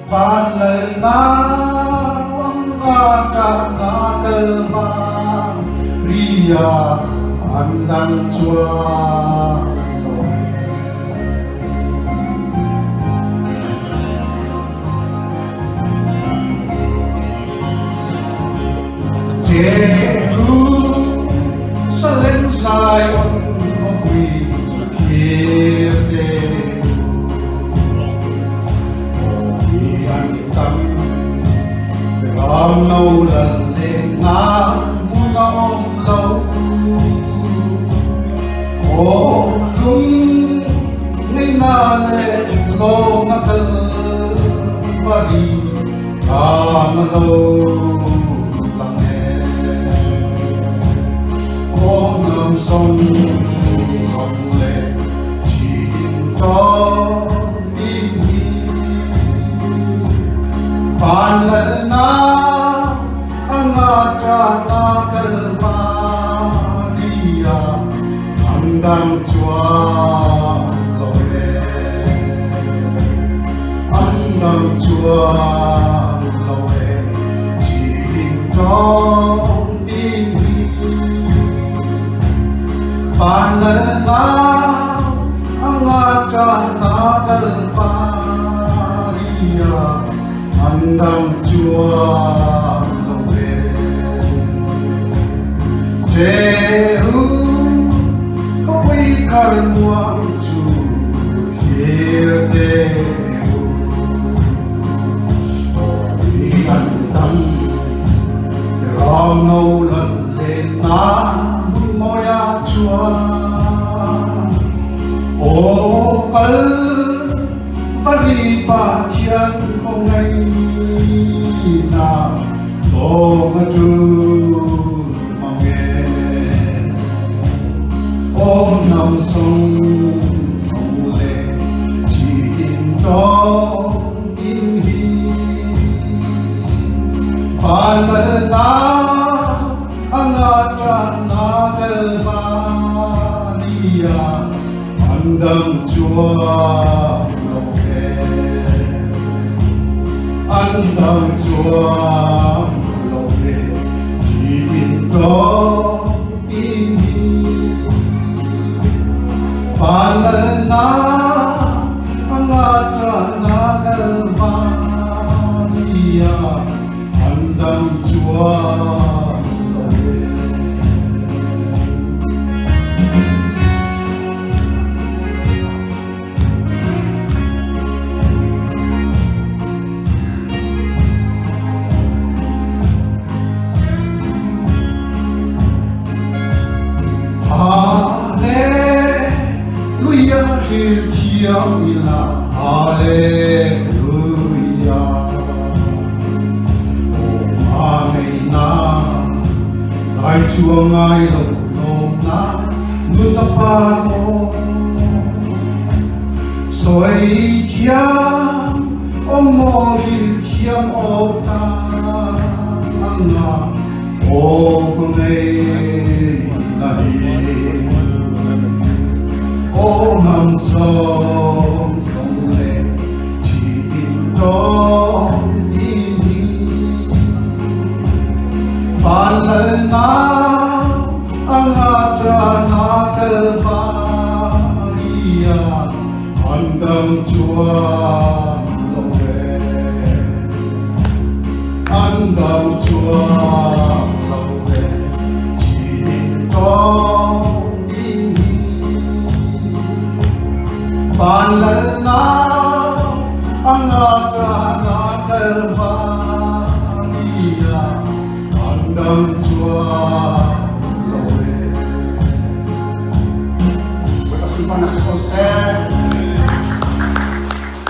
Palena wangata nadelva ria andang chua Jeru salen sai on quy kirte Om lâu lần lên ngã muốn om lâu ô lung ngay na lên lo ngã thân và đi tham lâu lặng nghe ô ngầm sông sông lên chỉ cho đi Pan lena angata nagalvaria andang chua loe andang chua loe chin trong tim Pan lena angata nagalvaria andang chua loe Jehu có quy karan muang chu hirte vì anh tâm rom nâu lần lên na mun moya chua ô col vari pa thian không ngay na ô ma chu mong nghe ô nam sông sông lệ chỉ in trong in hi pa la ta angata na galvaria andam chua andang chua loe chỉ in trong tim Palena angata nagalvaria andang chua Hallelujah, Hil Thiam Ila, Hallelujah. Oh, Amena, Đại Chúa Ngài lòng lòng na, mừng ta pa mo. Soi Thiam, Mo Hil Thiam Ota, Anga, Nei na hi. Ô nam sông sông lên chỉ in trong tim Phan lần nào angata nagalvaria andang chua loe andang chua loe chỉ in trong Pan lena angata nagalvaria andang chua loe. Berkasih panas konsep.